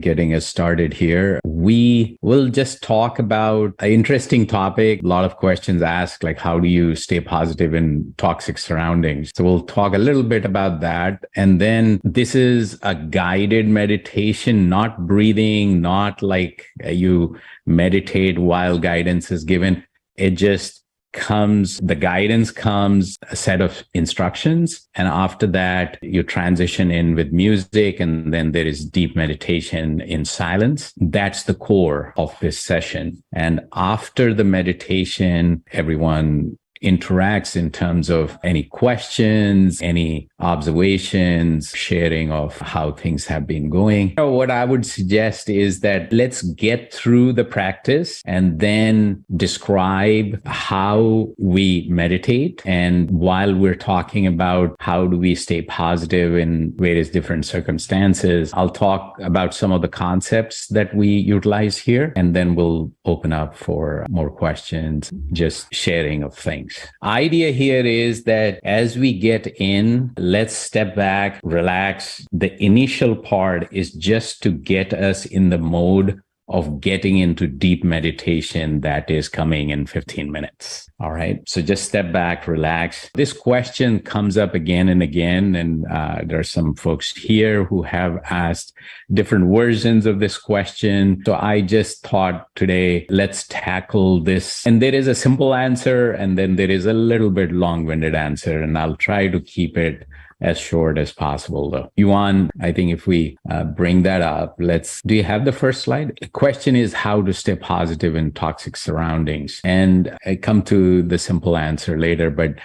getting us started here. We will just talk about an interesting topic. A lot of questions asked, like, how do you stay positive in toxic surroundings? So we'll talk a little bit about that. And then this is a guided meditation, not breathing, not like you meditate while guidance is given. It just the guidance comes, a set of instructions. And after that, you transition in with music. And then there is deep meditation in silence. That's the core of this session. And after the meditation, everyone interacts in terms of any questions, any observations, sharing of how things have been going. What I would suggest is that let's get through the practice and then describe how we meditate. And while we're talking about how do we stay positive in various different circumstances, I'll talk about some of the concepts that we utilize here, and then we'll open up for more questions, just sharing of things. Idea here is that as we get in, let's step back, relax. The initial part is just to get us in the mode of getting into deep meditation that is coming in 15 minutes. All right. So just step back, relax. This question comes up again and again. And there are some folks here who have asked different versions of this question. So I just thought today, let's tackle this. And there is a simple answer, and then there is a little bit long-winded answer. And I'll try to keep it as short as possible, though. Yuan, I think if we bring that up, do you have the first slide? The question is how to stay positive in toxic surroundings. And I come to the simple answer later, but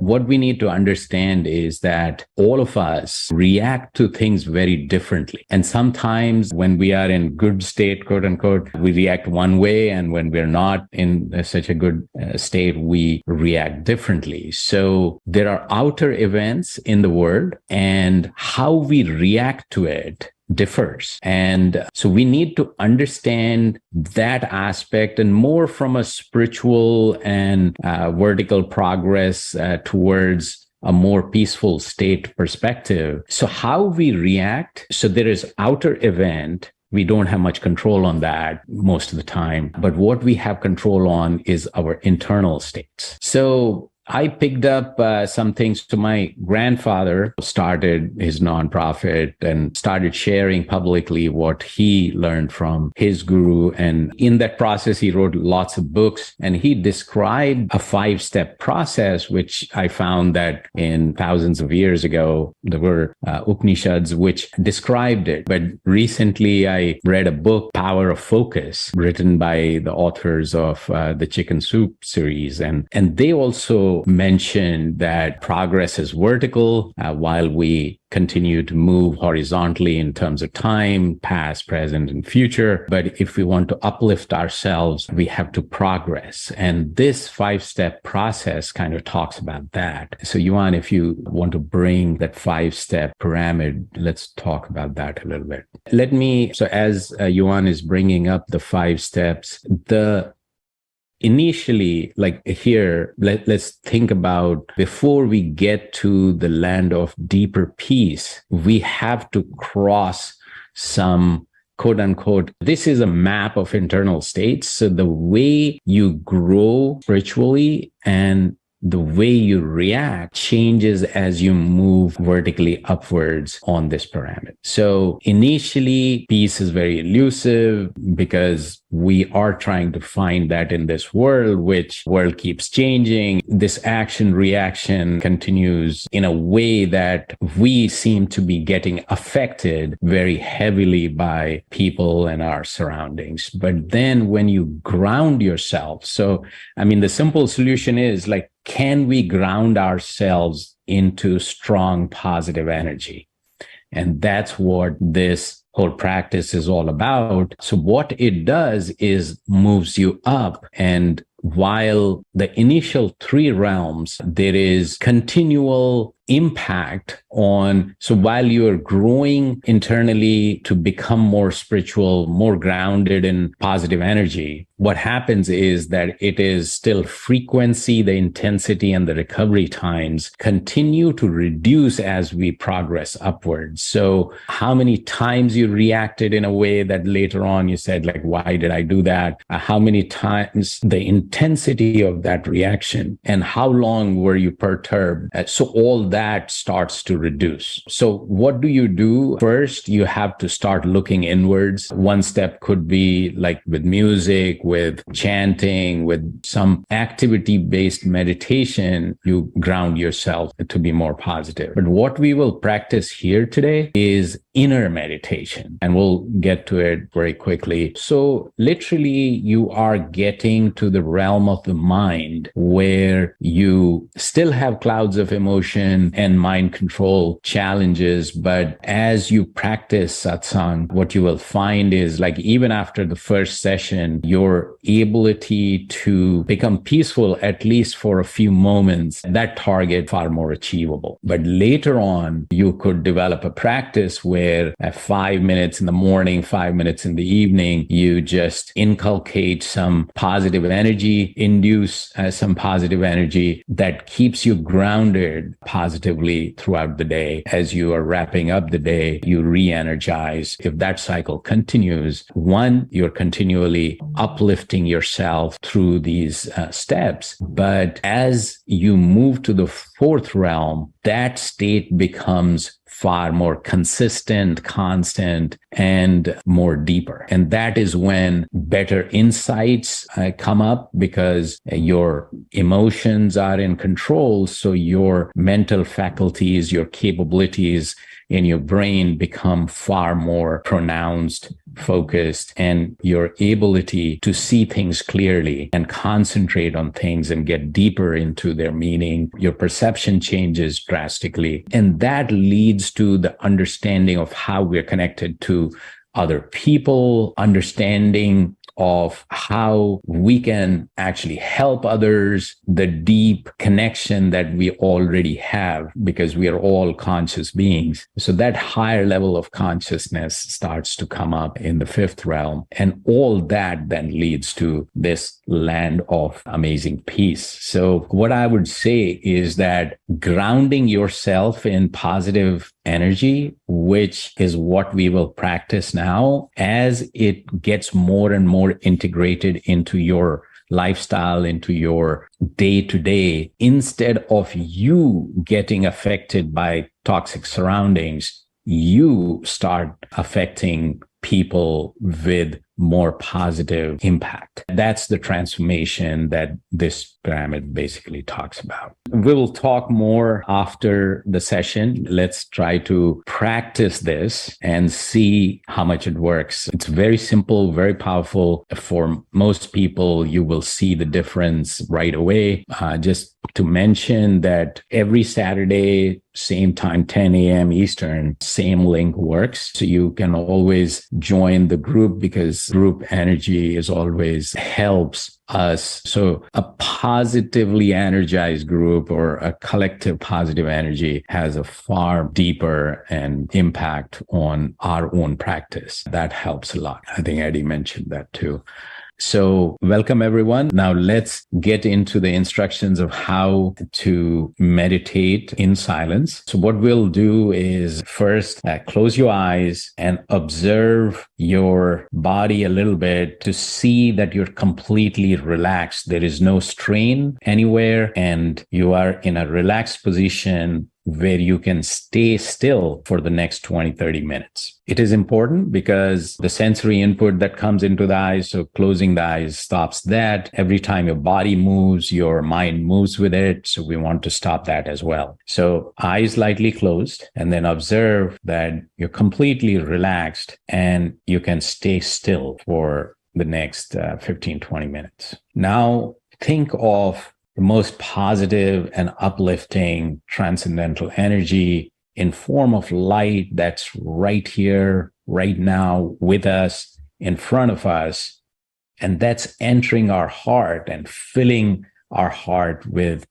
what we need to understand is that all of us react to things very differently. And sometimes when we are in good state, quote unquote, we react one way. And when we're not in such a good state, we react differently. So there are outer events in the world, and how we react to it differs. And so we need to understand that aspect, and more from a spiritual and vertical progress towards a more peaceful state perspective. So how we react, so there is outer event. We don't have much control on that most of the time, but what we have control on is our internal states. So I picked up some things. So my grandfather started his nonprofit and started sharing publicly what he learned from his guru. And in that process, he wrote lots of books, and he described a 5-step process, which I found that in thousands of years ago, there were Upanishads which described it. But recently I read a book, Power of Focus, written by the authors of the Chicken Soup series. And they also mentioned that progress is vertical while we continue to move horizontally in terms of time, past, present, and future. But if we want to uplift ourselves, we have to progress. And this 5-step process kind of talks about that. So Yuan, if you want to bring that 5-step pyramid, let's talk about that a little bit. So as Yuan is bringing up the 5 steps, initially, like here, let's think about before we get to the land of deeper peace, we have to cross some quote unquote, this is a map of internal states. So the way you grow spiritually and the way you react changes as you move vertically upwards on this pyramid. So initially, peace is very elusive because we are trying to find that in this world, which world keeps changing. This action reaction continues in a way that we seem to be getting affected very heavily by people and our surroundings. But then when you ground yourself, the simple solution is like, can we ground ourselves into strong positive energy? And that's what this whole practice is all about. So what it does is moves you up. And while the initial 3 realms, there is continual impact on, so while you're growing internally to become more spiritual, more grounded in positive energy, what happens is that it is still frequency, the intensity, and the recovery times continue to reduce as we progress upwards. So how many times you reacted in a way that later on you said, like, why did I do that? How many times, the intensity of that reaction, and how long were you perturbed? So all that starts to reduce. So what do you do? First, you have to start looking inwards. One step could be like with music, with chanting, with some activity-based meditation, you ground yourself to be more positive. But what we will practice here today is inner meditation, and we'll get to it very quickly. So literally, you are getting to the realm of the mind where you still have clouds of emotion and mind control challenges. But as you practice satsang, what you will find is, like, even after the first session, your ability to become peaceful, at least for a few moments, that target far more achievable. But later on, you could develop a practice where at 5 minutes in the morning, 5 minutes in the evening, you just inculcate some positive energy, induce some positive energy that keeps you grounded positively throughout the day. As you are wrapping up the day, you re-energize. If that cycle continues, one, you're continually uplifting yourself through these steps. But as you move to the fourth realm, that state becomes far more consistent, constant, and more deeper. And that is when better insights come up, because your emotions are in control. So your mental faculties, your capabilities in your brain become far more pronounced, focused, and your ability to see things clearly and concentrate on things and get deeper into their meaning, your perception changes drastically. And that leads to the understanding of how we're connected to other people, understanding of how we can actually help others, the deep connection that we already have, because we are all conscious beings. So that higher level of consciousness starts to come up in the fifth realm. And all that then leads to this land of amazing peace. So what I would say is that grounding yourself in positive energy, which is what we will practice now, as it gets more and more integrated into your lifestyle, into your day-to-day, instead of you getting affected by toxic surroundings, you start affecting people with more positive impact. That's the transformation that this pyramid basically talks about. We will talk more after the session. Let's try to practice this and see how much it works. It's very simple, very powerful. For most people, you will see the difference right away. Just to mention that every Saturday, same time, 10 a.m. Eastern, same link works. So you can always join the group, because group energy is always helps us. So a positively energized group or a collective positive energy has a far deeper and impact on our own practice. That helps a lot. I think Eddie mentioned that too. So welcome everyone. Now let's get into the instructions of how to meditate in silence. So what we'll do is first close your eyes and observe your body a little bit to see that you're completely relaxed. There is no strain anywhere, and you are in a relaxed position where you can stay still for the next 20-30 minutes. It is important because the sensory input that comes into the eyes, so closing the eyes stops that. Every time your body moves, your mind moves with it. So we want to stop that as well. So eyes lightly closed, and then observe that you're completely relaxed and you can stay still for the next 15-20 minutes. Now think of the most positive and uplifting transcendental energy in form of light that's right here, right now with us, in front of us. And that's entering our heart and filling our heart with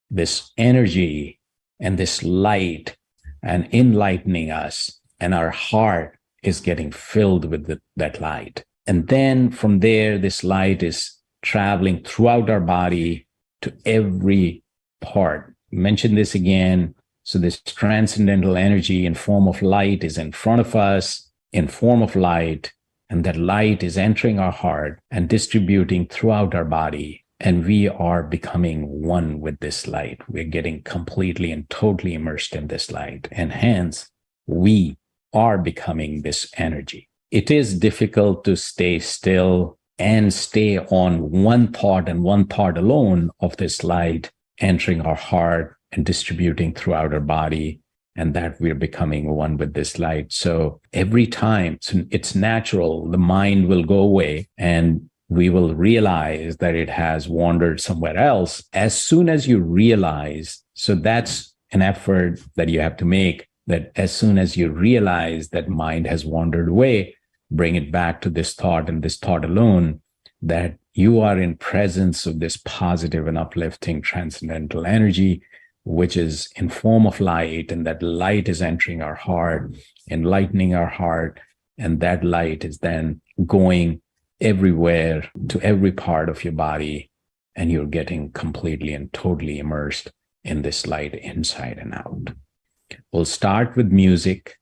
this energy and this light and enlightening us, and our heart is getting filled with that light. And then from there, this light is traveling throughout our body to every part. Mention this again. So this transcendental energy in form of light is in front of us in form of light, and that light is entering our heart and distributing throughout our body. And we are becoming one with this light. We're getting completely and totally immersed in this light. And hence, we are becoming this energy. It is difficult to stay still and stay on one thought and one thought alone of this light entering our heart and distributing throughout our body, and that we're becoming one with this light. So every time, so it's natural, the mind will go away and we will realize that it has wandered somewhere else. As soon as you realize, so that's an effort that you have to make, that as soon as you realize that mind has wandered away, bring it back to this thought and this thought alone, that you are in presence of this positive and uplifting transcendental energy, which is in form of light, and that light is entering our heart, enlightening our heart, and that light is then going everywhere to every part of your body, and you're getting completely and totally immersed in this light inside and out. We'll start with music,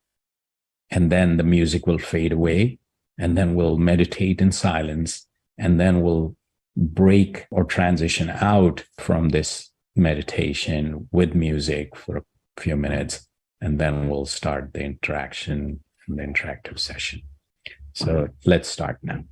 and then the music will fade away, and then we'll meditate in silence, and then we'll break or transition out from this meditation with music for a few minutes, and then we'll start the interaction and the interactive session. So let's start now.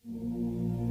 Hello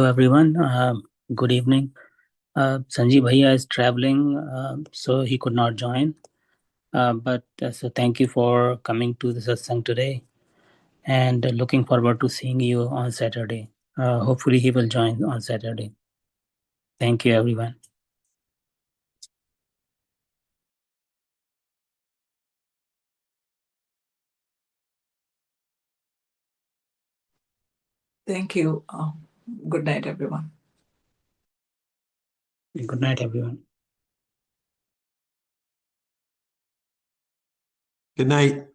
everyone. Good evening. Sanjeev Bhaiya is traveling, so he could not join. So thank you for coming to the satsang today, and looking forward to seeing you on Saturday. Hopefully he will join on Saturday. Thank you everyone. Thank you. Good night, everyone. Good night everyone. Good night.